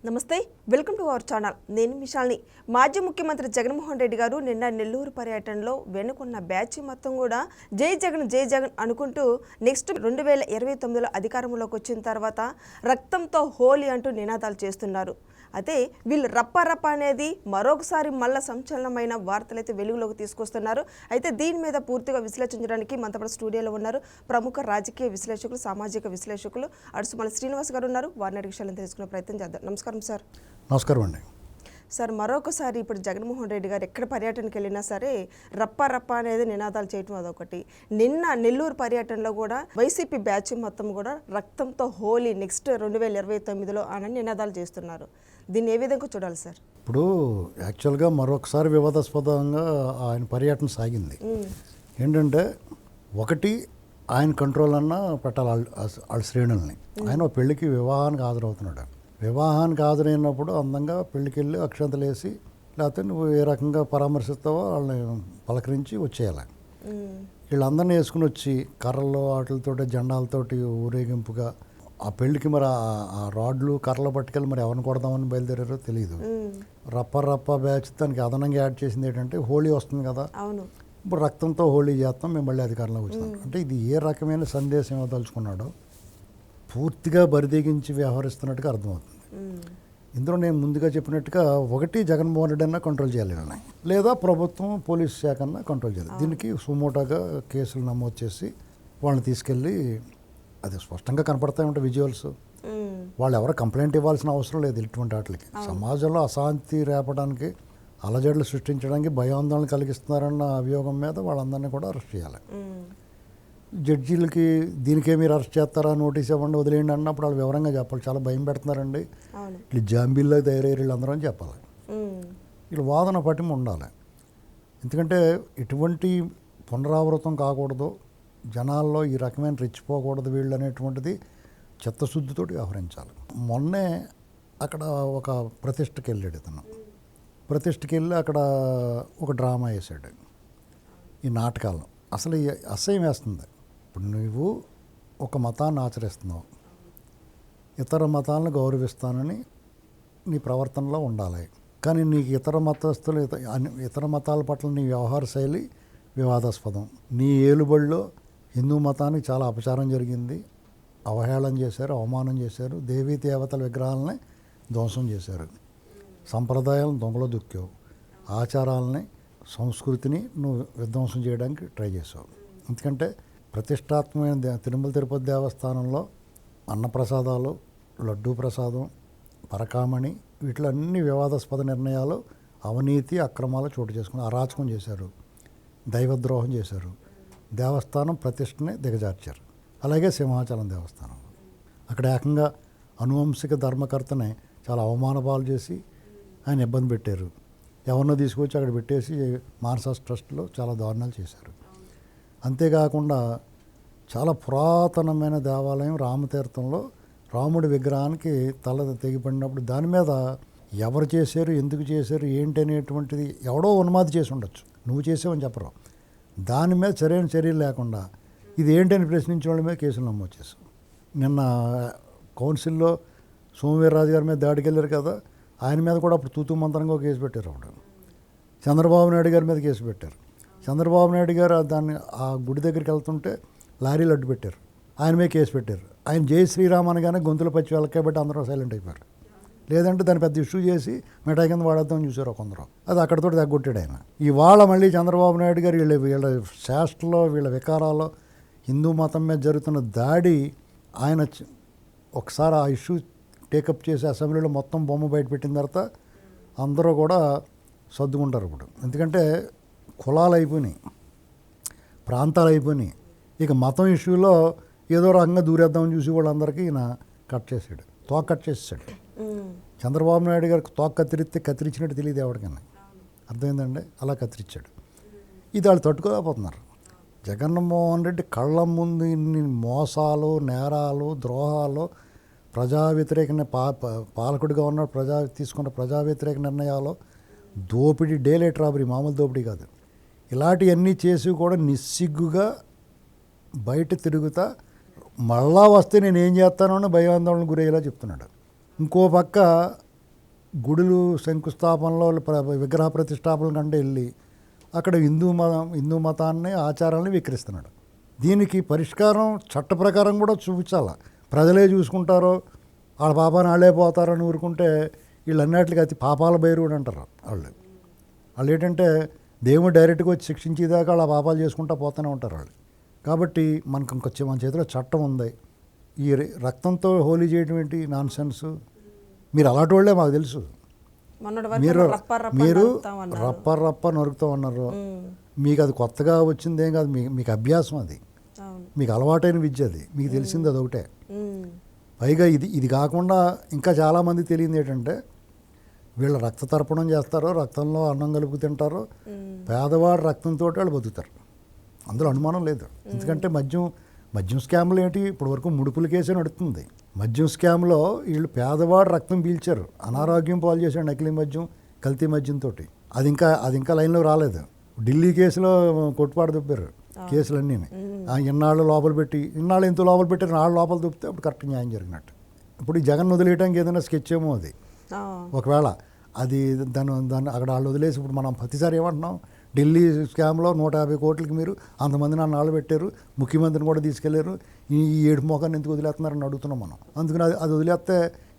నమస్తే, welcome to our channel. నేను మిషాల్ని. మాజీ ముఖ్యమంత్రి జగన్మోహన్ రెడ్డి గారు నిన్న నెల్లూరు పర్యటనలో వెనుకున్న బ్యాచ్ మొత్తం కూడా జై జగన్ అనుకుంటూ నెక్స్ట్ 2029లో అధికారంలోకి వచ్చిన తర్వాత రక్తంతో హోలీ అంటూ నినాదాలు చేస్తున్నారు. అయితే వీళ్ళు రప్ప అనేది మరొకసారి మళ్ళా సంచలనమైన వార్తలైతే వెలుగులోకి తీసుకొస్తున్నారు. అయితే దీని మీద పూర్తిగా విశ్లేషించడానికి మనతో స్టూడియోలో ఉన్నారు ప్రముఖ రాజకీయ విశ్లేషకులు, సామాజిక విశ్లేషకులు అడుసుమల శ్రీనివాస్ గారు ఉన్నారు. వారిని విషయాలను తెలుసుకునే ప్రయత్నం చేద్దాం. నమస్కారం సార్. నమస్కారం అండి. సార్, మరొకసారి ఇప్పుడు జగన్మోహన్ రెడ్డి గారు ఎక్కడ పర్యటనకి వెళ్ళినా సరే రప్ప అనేది నినాదాలు చేయటం అదొకటి. నిన్న నెల్లూరు పర్యటనలో కూడా వైసీపీ బ్యాచ్ మొత్తం కూడా రక్తంతో హోలీ నెక్స్ట్ 2029లో అని నినాదాలు చేస్తున్నారు. దీన్ని ఏ విధంగా చూడాలి సార్? ఇప్పుడు యాక్చువల్గా మరొకసారి వివాదాస్పదంగా ఆయన పర్యటన సాగింది. ఏంటంటే ఒకటి ఆయన కంట్రోల్ అన్న పెట్టాలి వాళ్ళ శ్రేణుల్ని. ఆయన పెళ్లికి వివాహానికి హాజరవుతున్నాడు. వివాహానికి హాజరైనప్పుడు అందంగా పెళ్లికి వెళ్ళి అక్షంతలు వేసి లేకపోతే నువ్వు ఏ రకంగా పరామర్శిస్తావో వాళ్ళని పలకరించి వచ్చేయాలి. వీళ్ళందరినీ వేసుకుని వచ్చి కర్రల్లో వాటితోటి జెండాలతోటి ఊరేగింపుగా ఆ పెళ్లికి మరి ఆ రాడ్లు కర్రలు పట్టుకెళ్ళి మరి ఎవరిని కొడదామని బయలుదేరారో తెలియదు. రప్ప బ్యాచ్ దానికి అదనంగా యాడ్ చేసింది ఏంటంటే హోలీ వస్తుంది కదా, ఇప్పుడు రక్తంతో హోలీ చేస్తాం, మేము మళ్ళీ అధికారంలోకి వచ్చినాం అంటే ఇది ఏ రకమైన సందేశం ఇవ్వదలుచుకున్నాడో పూర్తిగా బరిదెగించి వ్యవహరిస్తున్నట్టుగా అర్థమవుతుంది. ఇందులో నేను ముందుగా చెప్పినట్టుగా ఒకటి జగన్మోహన్ రెడ్డి అన్నా కంట్రోల్ చేయాలి, లేదా ప్రభుత్వం పోలీస్ శాఖ అన్నా కంట్రోల్ చేయాలి. దీనికి సుమోటాగా కేసులు నమోదు చేసి వాళ్ళని తీసుకెళ్ళి అది స్పష్టంగా కనపడతాయి ఉంటాయి విజువల్స్. వాళ్ళు ఎవరు కంప్లైంట్ ఇవ్వాల్సిన అవసరం లేదు. ఇటువంటి వాటికి సమాజంలో అశాంతి రేపడానికి, అలజడులు సృష్టించడానికి భయాందోళన కలిగిస్తున్నారన్న అభియోగం మీద వాళ్ళందరినీ కూడా అరెస్ట్ చేయాలి. జడ్జీలకి దీనికే మీరు అరెస్ట్ చేస్తారా, నోటీస్ ఇవ్వండి, వదిలేయండి అన్నప్పుడు వాళ్ళు వివరంగా చెప్పాలి. చాలా భయం పెడుతున్నారండి, ఇట్లా జాంబీల్లో తయారయ్యారు వీళ్ళందరూ అని చెప్పాలి. వీళ్ళు వాదన పటిమ ఉండాలి. ఎందుకంటే ఇటువంటి పునరావృతం కాకూడదు, జనాల్లో ఈ రకమైన రెచ్చిపోకూడదు వీళ్ళు అనేటువంటిది చిత్తశుద్ధితోటి వ్యవహరించాలి. మొన్నే అక్కడ ఒక ప్రతిష్టకి వెళ్ళాడు ఇతను. ప్రతిష్టకి వెళ్ళి అక్కడ ఒక డ్రామా వేసాడు. ఈ నాటకాలను అసలు అసహ్యం వేస్తుంది. ఇప్పుడు నువ్వు ఒక మతాన్ని ఆచరిస్తున్నావు, ఇతర మతాలను గౌరవిస్తానని నీ ప్రవర్తనలో ఉండాలి. కానీ నీకు ఇతర మతస్థులు ఇతర మతాల పట్ల నీ వ్యవహార శైలి వివాదాస్పదం. నీ ఏలుబడిలో హిందూ మతానికి చాలా అపచారం జరిగింది, అవహేళన చేశారు, అవమానం చేశారు, దేవీ దేవతల విగ్రహాలని ధ్వంసం చేశారు, సంప్రదాయాలను దొంగలో దుక్కావు, ఆచారాలని సంస్కృతిని నువ్వు విధ్వంసం చేయడానికి ట్రై చేసావు. ఎందుకంటే ప్రతిష్టాత్మకమైన తిరుమల తిరుపతి దేవస్థానంలో అన్నప్రసాదాలు, లడ్డూ ప్రసాదం, పరకామణి వీటిలో అన్ని వివాదాస్పద నిర్ణయాలు, అవినీతి అక్రమాలు చోటు చేసుకుని అరాచకం చేశారు, దైవద్రోహం చేశారు, దేవస్థానం ప్రతిష్టని దిగజార్చారు. అలాగే సింహాచలం దేవస్థానం అక్కడ ఏకంగా అనువంశిక ధర్మకర్తని చాలా అవమానపాలు చేసి ఆయన ఇబ్బంది పెట్టారు. ఎవరినో తీసుకొచ్చి అక్కడ పెట్టేసి మానస ట్రస్ట్లో చాలా దారుణాలు చేశారు. అంతేకాకుండా చాలా పురాతనమైన దేవాలయం రామతీర్థంలో రాముడి విగ్రహానికి తల తెగిపడినప్పుడు దాని మీద ఎవరు చేశారు, ఎందుకు చేశారు, ఏంటి అనేటువంటిది ఎవడో ఉన్మాది చేసి ఉండొచ్చు, నువ్వు చేసావని చెప్పరు. దాని మీద సరైన చర్యలు లేకుండా ఇది ఏంటని ప్రశ్నించే వాళ్ళ మీద కేసులు నమోదు చేశారు. నిన్న కౌన్సిల్లో సోమవీర్రాజు గారి మీద దాడికి వెళ్ళారు కదా, ఆయన మీద కూడా అప్పుడు తూతూ మంత్రంగా కేసు పెట్టారు. అప్పుడు చంద్రబాబు నాయుడు గారి మీద కేసు పెట్టారు. చంద్రబాబు నాయుడు గారు దాన్ని ఆ గుడి దగ్గరికి వెళ్తుంటే లారీలు అడ్డు పెట్టారు, ఆయన మీద కేసు పెట్టారు. ఆయన జై శ్రీరామ్ అనగానే గొంతులు పచ్చి వెళ్ళకేబట్టి అందరూ సైలెంట్ అయిపోయారు. లేదంటే దాన్ని పెద్ద ఇష్యూ చేసి మిఠాయి కింద వాడేద్దామని చూసారు కొందరు. అది అక్కడితో తగ్గొట్టాడు ఆయన. ఇవాళ మళ్ళీ చంద్రబాబు నాయుడు గారు వీళ్ళ శాస్త్రలో వీళ్ళ వికారాల్లో హిందూ మతం మీద జరుగుతున్న దాడి ఆయన ఒకసారి ఆ ఇష్యూ టేకప్ చేసి అసెంబ్లీలో మొత్తం బొమ్మ బయట పెట్టిన తర్వాత అందరూ కూడా సర్దుకుంటారు ఇప్పుడు. ఎందుకంటే కులాలు అయిపోయినాయి, ప్రాంతాలు అయిపోయినాయి. ఇక మతం ఇష్యూలో ఏదో రకంగా దూరేద్దామని చూసి వాళ్ళందరికీ ఈయన కట్ చేసాడు, తోక కట్ చేసాడు. చంద్రబాబు నాయుడు గారికి తోక కత్తిరించినట్టు తెలియదు ఎవరికైనా, అర్థమైందండి, అలా కత్తిరించాడు. ఇది వాళ్ళు తట్టుకోలేకపోతున్నారు. జగన్మోహన్ రెడ్డి కళ్ళ ముందు ఇన్ని మోసాలు, నేరాలు, ద్రోహాలు, ప్రజా వ్యతిరేక పాలకుడిగా ఉన్న తీసుకున్న ప్రజా వ్యతిరేక నిర్ణయాలు, దోపిడీ, డేలైట్ రాబరీ, మామూలు దోపిడీ కాదు, ఇలాంటివన్నీ చేసి కూడా నిస్సిగ్గుగా బయట తిరుగుతా మళ్ళా వస్తే నేను ఏం చేస్తానో అని భయాందోళనకు గురయ్యేలా చెప్తున్నాడు. ఇంకో పక్క గుడులు శంకుస్థాపనలో విగ్రహ ప్రతిష్టాపన కంటే వెళ్ళి అక్కడ హిందూ మతాన్ని ఆచారాన్ని వికరిస్తున్నాడు. దీనికి పరిష్కారం చట్ట ప్రకారం కూడా చూపించాలి. ప్రజలే చూసుకుంటారో వాళ్ళ పాపాన్ని వాళ్ళే పోతారని ఊరుకుంటే వీళ్ళన్నిటికీ అతి పాపాల భైరవుడు అంటారు వాళ్ళు ఏంటంటే దేవుడు డైరెక్ట్గా వచ్చి శిక్షించేదాకా వాళ్ళ పాపాలు చేసుకుంటూ పోతూనే ఉంటారు వాళ్ళు. కాబట్టి మనకు మన చేతిలో చట్టం ఉంది. ఈ రక్తంతో హోలీ చేయడం ఏంటి నాన్ సెన్స్. మీరు అలాంటి వాళ్ళే మాకు తెలుసు. మీరు రప్ప నరుకుతాం అన్నారు. మీకు అది కొత్తగా వచ్చిందేం కాదు, మీకు అభ్యాసం, అది మీకు అలవాటైన విద్య, అది మీకు తెలిసింది అదొకటే. పైగా ఇది కాకుండా ఇంకా చాలామంది తెలియదు ఏంటంటే వీళ్ళు రక్త తర్పణం చేస్తారో, రక్తంలో అన్నం కలుపు తింటారో, పేదవాడు రక్తంతో వాళ్ళు బతుకుతారు, అందులో అనుమానం లేదు. ఎందుకంటే మద్యం స్కామ్లు ఏంటి, ఇప్పటి వరకు ముడుపుల కేసే నడుస్తుంది. మద్యం స్కామ్లో వీళ్ళు పేదవాడు రక్తం పీల్చారు, అనారోగ్యం పాలు చేశాడు నకిలీ మద్యం, కల్తీ మద్యంతో. అది ఇంకా లైన్లో రాలేదు. ఢిల్లీ కేసులో కొట్టుపాటు దుప్పారు కేసులన్నీ. ఇన్నాళ్ళు లోపల పెట్టి, ఇన్నాళ్ళు ఎంతో లోపల పెట్టారు, నాళ్ళు లోపల దుప్పితే అప్పుడు కరెక్ట్ న్యాయం జరిగినట్టు. ఇప్పుడు ఈ జగన్ వదిలేయడానికి ఏదైనా స్కెచ్ ఏమో అది. ఒకవేళ అది దాన్ని అక్కడ వాళ్ళు వదిలేసి ఇప్పుడు మనం ప్రతిసారి ఏమంటున్నాం, ఢిల్లీ స్కామ్లో 150 కోట్లకి మీరు అంతమంది నాళ్ళు పెట్టారు, ముఖ్యమంత్రిని కూడా తీసుకెళ్లారు, ఈ ఏడు మోకాన్ని ఎందుకు వదిలేస్తున్నారని అడుగుతున్నాం మనం. అందుకని అది వదిలేస్తే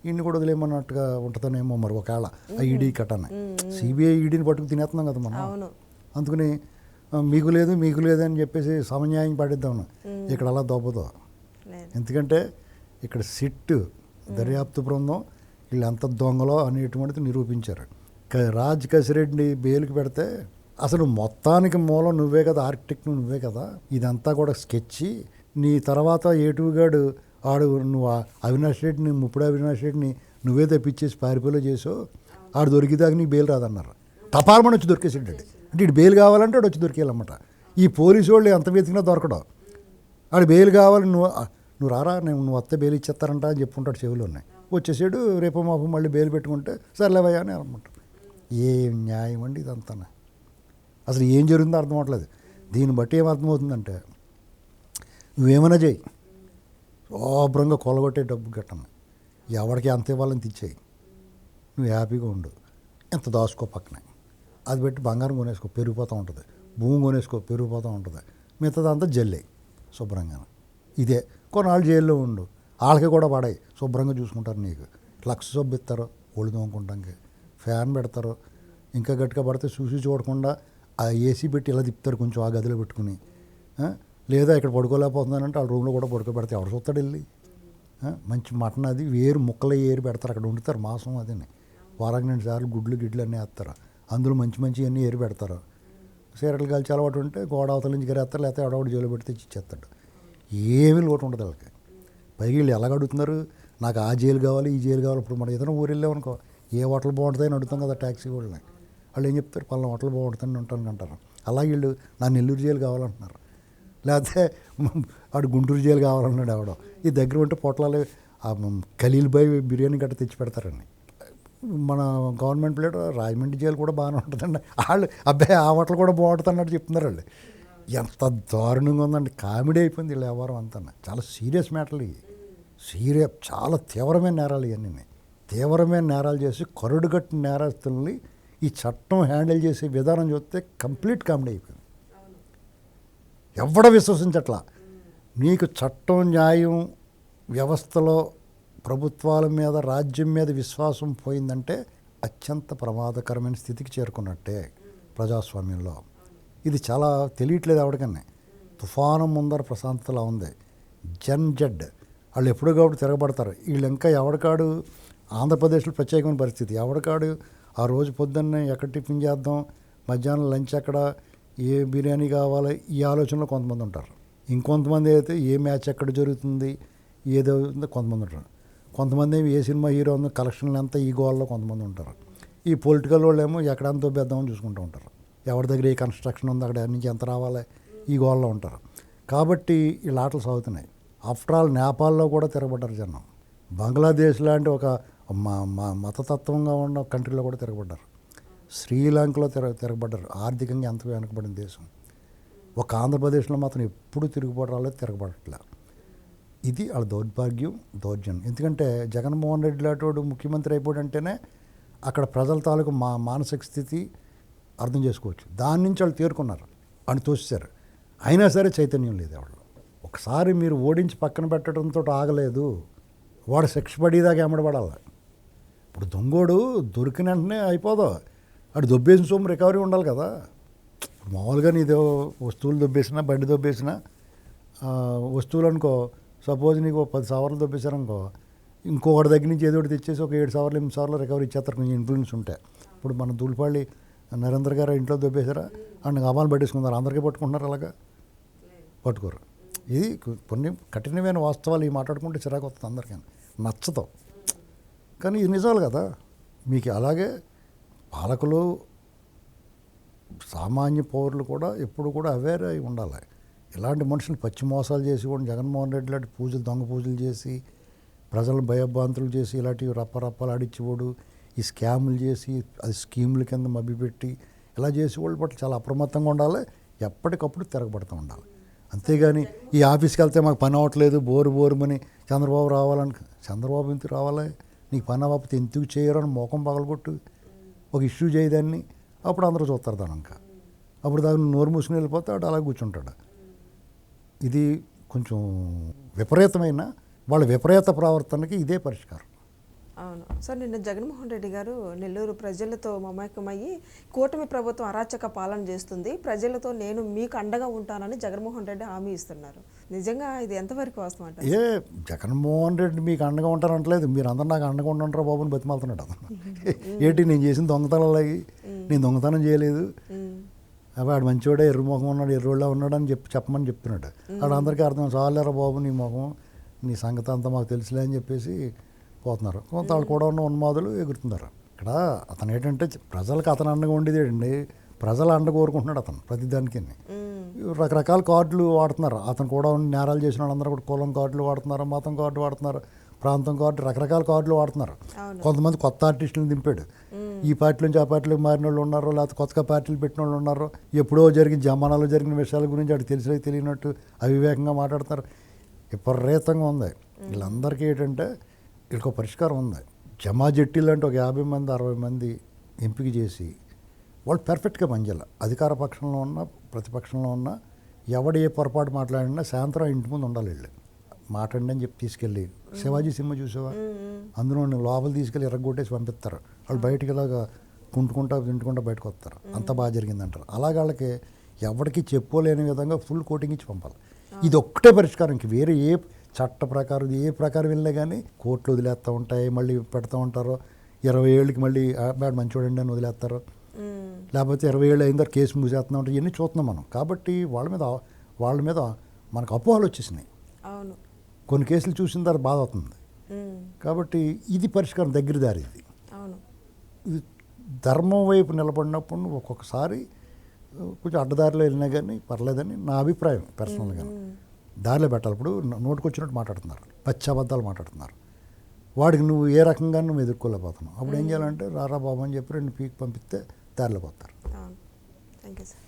ఇన్ని కూడా వదిలేయమన్నట్టుగా ఉంటుందనేమో మరి ఒకవేళ ఆ ఈడీ కట్టని. సిబిఐ ఈడీని పట్టుకు తినేస్తున్నాం కదా మనం. అందుకని మీకు లేదు అని చెప్పేసి సమన్యాయం పడిద్దాం. ఇక్కడ అలా దొబ్బదో. ఎందుకంటే ఇక్కడ సిట్ దర్యాప్తు బృందం వీళ్ళు ఎంత దొంగలో అనేటువంటిది నిరూపించారు. రాజ్ కసిరెడ్డిని బెయిల్కి పెడితే అసలు మొత్తానికి మూలం నువ్వే కదా, ఆర్కిటెక్ట్ నువ్వే కదా, ఇదంతా కూడా స్కెచ్. నీ తర్వాత ఏటుగాడు ఆడు నువ్వు అవినాష్ రెడ్డిని, ముప్పుడు అవినాష్ రెడ్డిని నువ్వే తెప్పించేసి పారిపోలో చేసావు, ఆడు దొరికిదాకా నీకు బెయిల్ రాదన్నారు. తపాలమని వచ్చి దొరికేసాడు. అంటే ఇటు బెయిల్ కావాలంటే ఆడు వచ్చి దొరికేయాలన్నమాట. ఈ పోలీసు వాళ్ళు ఎంత వెతికినా దొరకడం. ఆడు బెయిల్ కావాలి, నువ్వు రారా, నువ్వు వస్తే బెయిల్ ఇచ్చేస్తారంట అని చెప్పుకుంటాడు. చెవులు ఉన్నాయి. వచ్చేసాడు, రేపు మాపు మళ్ళీ బెయిల్ పెట్టుకుంటే సర్లేవయ్యా అని అనమాట. ఏం న్యాయం అండి ఇదంతా. అసలు ఏం జరుగుతుందో అర్థం అవ్వట్లేదు. దీన్ని బట్టి ఏమర్థమవుతుందంటే నువ్వేమైనా చేయి, శుభ్రంగా కొలగొట్టే డబ్బు గట్టను ఎవరికి ఎంత ఇవ్వాలని తెచ్చేయి, నువ్వు హ్యాపీగా ఉండు, ఎంత దాచుకో పక్కనే, అది పెట్టి బంగారం కొనేసుకో పెరిగిపోతూ ఉంటుంది, భూమి కొనేసుకో పెరిగిపోతూ ఉంటుంది, మిగతాదంతా జల్లే శుభ్రంగా. ఇదే కొన్నాళ్ళు జైల్లో ఉండు, వాళ్ళకి కూడా పడాయి, శుభ్రంగా చూసుకుంటారు. నీకు లక్ష సబ్బు ఇస్తారు ఒళ్ళు తోముకుంటానికి, ఫ్యాన్ పెడతారు, ఇంకా గట్టిగా పడితే చూసి చూడకుండా ఆ ఏసీ పెట్టి ఇలా తిప్పుతారు కొంచెం ఆ గదిలో పెట్టుకుని. లేదా ఇక్కడ పడుకోలేకపోతున్నానంటే ఆ రూమ్లో కూడా పడుకోబెడతాయి. ఎవరు చూస్తాడు వెళ్ళి. మంచి మటన్ అది వేరు ముక్కలు ఏరి పెడతారు, అక్కడ వండుతారు మాంసం అదని. వారానికి 2 సార్లు గిడ్లు అన్నీ వేస్తారు, అందులో మంచి అన్నీ ఏరి పెడతారు. సీరట్లు కలిసి అలవాటు ఉంటే గోడ అవతల నుంచి గరేస్తారు, లేకపోతే ఎవడొకటి జైలు పెడితే ఇచ్చేస్తాడు. ఏమీ లోటు ఉండదు వాళ్ళకి. పైకి వీళ్ళు ఎలాగ అడుగుతున్నారు, నాకు ఆ జైలు కావాలి ఈ జైలు కావాలి. ఇప్పుడు మనం ఏదైనా ఊరు వెళ్ళామనుకో, ఏ హోటల్ బాగుంటుందని అడుగుతాం కదా ట్యాక్సీ వాళ్ళని. వాళ్ళు ఏం చెప్తారు, పలానా హోటల్ బాగుంటుందని ఉంటాను అంటారు. అలాగే వీళ్ళు నా నెల్లూరు జైలు కావాలంటున్నారు, లేకపోతే ఆడు గుంటూరు జైలు కావాలన్నాడు ఎవడో. ఈ దగ్గర ఉంటే పొట్లాలు ఖలీల్ బాయ్ బిర్యానీ గట్ట తెచ్చి పెడతారండి. మన గవర్నమెంట్ ప్లేట్ రాజమండ్రి జైలు కూడా బాగానే ఉంటుందండి. వాళ్ళు అబ్బాయి ఆ హోటల్ కూడా బాగుంటుంది అన్నట్టు చెప్తున్నారు వాళ్ళు. ఎంత దారుణంగా ఉందండి, కామెడీ అయిపోయింది వీళ్ళ వ్యవహారం అంతా. చాలా సీరియస్ మ్యాటర్లు ఇవి, చాలా తీవ్రమైన నేరాలు ఇవన్నీ. తీవ్రమైన నేరాలు చేసి కరుడుగట్టిన నేరస్తుల్ని ఈ చట్టం హ్యాండిల్ చేసే విధానం చూస్తే కంప్లీట్ కామెడీ అయిపోయింది. ఎవడ విశ్వసించట్లా. నీకు చట్టం న్యాయం వ్యవస్థలో ప్రభుత్వాల మీద రాజ్యం మీద విశ్వాసం పోయిందంటే అత్యంత ప్రమాదకరమైన స్థితికి చేరుకున్నట్టే ప్రజాస్వామ్యంలో. ఇది చాలా తెలియట్లేదు ఎవరికన్నా. తుఫాను ముందర ప్రశాంతతలా ఉంది. జెడ్ వాళ్ళు ఎప్పుడు కాబట్టి తిరగబడతారు. వీళ్ళు ఇంకా ఎవడికాడు ఆంధ్రప్రదేశ్లో ప్రత్యేకమైన పరిస్థితి. ఎవడికాడు ఆ రోజు పొద్దున్నే ఎక్కడ టిఫిన్ చేద్దాం, మధ్యాహ్నం లంచ్ ఎక్కడ, ఏ బిర్యానీ కావాలి, ఈ ఆలోచనలో కొంతమంది ఉంటారు. ఇంకొంతమంది అయితే ఏ మ్యాచ్ ఎక్కడ జరుగుతుంది ఏదో కొంతమంది ఉంటారు. కొంతమంది ఏ సినిమా హీరో ఉందో కలెక్షన్లు ఎంత ఈ గోల్లో కొంతమంది ఉంటారు. ఈ పొలిటికల్ వాళ్ళు ఏమో ఎక్కడంతో పెద్దామని చూసుకుంటూ ఉంటారు. ఎవరి దగ్గర ఏ కన్స్ట్రక్షన్ ఉందో అక్కడ నుంచి ఎంత రావాలి ఈ గోల్లో ఉంటారు. కాబట్టి వీళ్ళ ఆటలు సాగుతున్నాయి. ఆఫ్టర్ ఆల్ నేపాల్లో కూడా తిరగబడ్డారు జనం. బంగ్లాదేశ్ లాంటి ఒక మతతత్వంగా ఉన్న కంట్రీలో కూడా తిరగబడ్డారు. శ్రీలంకలో తిరగబడ్డారు. ఆర్థికంగా ఎంత వెనకబడిన దేశం. ఒక ఆంధ్రప్రదేశ్లో మాత్రం ఎప్పుడు తిరుగుబడాలో తిరగబడట్లే. ఇది వాళ్ళ దౌర్జన్యం. ఎందుకంటే జగన్మోహన్ రెడ్డి లాంటి ముఖ్యమంత్రి అయిపోయాడంటేనే అక్కడ ప్రజల తాలూకు మానసిక స్థితి అర్థం చేసుకోవచ్చు. దాని నుంచి వాళ్ళు తేరుకున్నారు అని తోసేశారు. అయినా సరే చైతన్యం లేదు వాళ్ళు. ఒకసారి మీరు ఓడించి పక్కన పెట్టడంతో ఆగలేదు, వాడు శిక్ష పడేదాకా ఎమ్మడబడాలి. ఇప్పుడు దొంగోడు దొరికిన వెంటనే అయిపోదు, వాడు దొబ్బేసిన సొమ్ము రికవరీ ఉండాలి కదా. ఇప్పుడు మామూలుగా నీదో వస్తువులు దొబ్బేసినా, బండి దొబ్బేసినా, వస్తువులు అనుకో, సపోజ్ నీకు 10 సవర్లు దొబ్బేశారనుకో, ఇంకొకటి దగ్గర నుంచి ఏదో ఒకటి తెచ్చేసి ఒక 7 సవర్లు 8 సవర్లు రికవరీ ఇచ్చేస్తారు కొంచెం ఇన్ఫ్లుయెన్స్ ఉంటే. ఇప్పుడు మన దూలిపాళ్ళి నరేంద్ర గారు ఇంట్లో దొబ్బేశారా, అండ్ అమ్మాలు పట్టేసుకున్నారు, అందరికీ పట్టుకుంటున్నారు, అలాగా పట్టుకోరు. ఇది కొన్ని కఠినమైన వాస్తవాలు ఈ మాట్లాడుకుంటే చిరాకు వస్తుంది, అందరికీ నచ్చదు, కానీ ఇది నిజాలు కదా. మీకు అలాగే పాలకులు, సామాన్య పౌరులు కూడా ఎప్పుడు కూడా అవేర్ అయి ఉండాలి. ఇలాంటి మనుషులు పచ్చి మోసాలు చేసి కూడా జగన్మోహన్ రెడ్డి లాంటి పూజలు, దొంగ పూజలు చేసి ప్రజలను భయభ్రాంతులు చేసి ఇలాంటివి రప్పరప్పలు ఆడిచ్చేవాడు, ఈ స్కాములు చేసి అది స్కీముల కింద మభ్యపెట్టి ఇలా చేసేవాళ్ళు పట్ల చాలా అప్రమత్తంగా ఉండాలి, ఎప్పటికప్పుడు తిరగబడుతూ ఉండాలి. అంతేగాని ఈ ఆఫీస్కి వెళ్తే మాకు పని అవ్వట్లేదు, బోరుమని చంద్రబాబు రావాలని, చంద్రబాబు ఎందుకు రావాలి, నీకు పని అవ్వకపోతే ఎందుకు చేయరు అని మోకం పగలగొట్టు ఒక ఇష్యూ చేయదాన్ని, అప్పుడు అందరూ చూస్తారు దాని ఇంకా. అప్పుడు దాన్ని నోరు మూసుకుని వెళ్ళిపోతే అటు అలా కూర్చుంటాడు. ఇది కొంచెం విపరీతమైన వాళ్ళ విపరీత ప్రవర్తనకి ఇదే పరిష్కారం. అవును సార్, నిన్న జగన్మోహన్ రెడ్డి గారు నెల్లూరు ప్రజలతో మమేకమయ్యి కూటమి ప్రభుత్వం అరాచక పాలన చేస్తుంది, ప్రజలతో నేను మీకు అండగా ఉంటానని జగన్మోహన్ రెడ్డి హామీ ఇస్తున్నారు. నిజంగా ఇది ఎంతవరకు వాస్తవం అంటారు? జగన్మోహన్ రెడ్డి మీకు అండగా ఉంటారంటలేదు, మీరు అందరూ నాకు అండగా ఉంటారా బాబుని బతిమాలుతున్నాడు అతను. ఏంటి నేను చేసిన దొంగతనాలకి, నేను దొంగతనం చేయలేదు, వాడు మంచివాడే, ఎర్రమొఖం ఉన్నాడు, ఎర్రోళ్ళ ఉన్నాడు అని చెప్పమని చెప్తున్నాడు. వాడు అందరికీ అర్థం, చాలేరా బాబు నీ మొఖం, నీ సంగతి అంతా మాకు తెలుసులే అని చెప్పేసి పోతున్నారు. కొంత వాళ్ళు కూడా ఉన్న ఉన్మాదులు ఎగురుతున్నారు. ఇక్కడ అతను ఏంటంటే ప్రజలకు అతను అండగా ఉండేది ఏంటండి, ప్రజల అండ కోరుకుంటున్నాడు అతను ప్రతిదానికి. రకరకాల కార్డులు వాడుతున్నారు, అతను కూడా నేరాలు చేసిన వాళ్ళందరూ కూడా కులం కార్డులు వాడుతున్నారు, మతం కార్డు వాడుతున్నారు, ప్రాంతం కార్డు, రకరకాల కార్డులు వాడుతున్నారు. కొంతమంది కొత్త ఆర్టిస్టులను దింపాడు, ఈ పార్టీ నుంచి ఆ పార్టీలోకి మారిన వాళ్ళు ఉన్నారు, లేకపోతే కొత్తగా పార్టీలు పెట్టిన వాళ్ళు ఉన్నారు. ఎప్పుడో జరిగిన జమానాలో జరిగిన విషయాల గురించి అటు తెలియనట్టు అవివేకంగా మాట్లాడతారు. విపరీతంగా ఉంది. వీళ్ళందరికీ ఏంటంటే వీళ్ళకి ఒక పరిష్కారం ఉంది. జమా జట్టీలు అంటే ఒక 50 మంది 60 మంది ఎంపిక చేసి వాళ్ళు పర్ఫెక్ట్గా పనిచేయాలి. అధికార పక్షంలో ఉన్న ప్రతిపక్షంలో ఉన్న ఎవడు ఏ పొరపాటు మాట్లాడినా సాయంత్రం ఇంటి ముందు ఉండాలి. వీళ్ళు మాట్లాడండి అని చెప్పి తీసుకెళ్ళి, శివాజీ సినిమా చూసావా, అందులో లోపల తీసుకెళ్ళి ఎర్రగొట్టేసి పంపిస్తారు. వాళ్ళు బయటికి ఇలాగా తింటుకుంటా బయటకు వస్తారు. అంత బాగా జరిగిందంటారు. అలాగే వాళ్ళకి ఎవరికి చెప్పుకోలేని విధంగా ఫుల్ కోటింగ్ ఇచ్చి పంపాలి. ఇది ఒక్కటే పరిష్కారం. ఇంక వేరే ఏ చట్ట ప్రకారం ఏ ప్రకారం వెళ్ళినా కానీ కోర్టులు వదిలేస్తూ ఉంటాయి, మళ్ళీ పెడతా ఉంటారు. 20 ఏళ్ళకి మళ్ళీ బ్యాడ్ మంచివాడండి అని వదిలేస్తారు, లేకపోతే 20 ఏళ్ళు అయిన తర్వాత కేసు మూసేస్తూ ఉంటారు. ఇవన్నీ చూస్తున్నాం మనం. కాబట్టి వాళ్ళ మీద మనకు అపోహలు వచ్చేసినాయి. కొన్ని కేసులు చూసిన తర్వాత బాధ అవుతుంది. కాబట్టి ఇది పరిష్కారం, దగ్గర దారి ఇది. ఇది ధర్మం వైపు నిలబడినప్పుడు ఒక్కొక్కసారి కొంచెం అడ్డదారిలో వెళ్ళినా కానీ పర్లేదని నా అభిప్రాయం పర్సనల్గా. దారిలో పెట్టాలి. ఇప్పుడు నోటుకొచ్చినట్టు మాట్లాడుతున్నారు, పచ్చి అబద్ధాలు మాట్లాడుతున్నారు. వాడికి నువ్వు ఏ రకంగా నువ్వు ఎదుర్కోలేకపోతున్నావు. అప్పుడు ఏం చేయాలంటే రారా బాబు అని చెప్పి 2 పీక్ పంపిస్తే దారిలోకి వస్తారు. Thank you sir.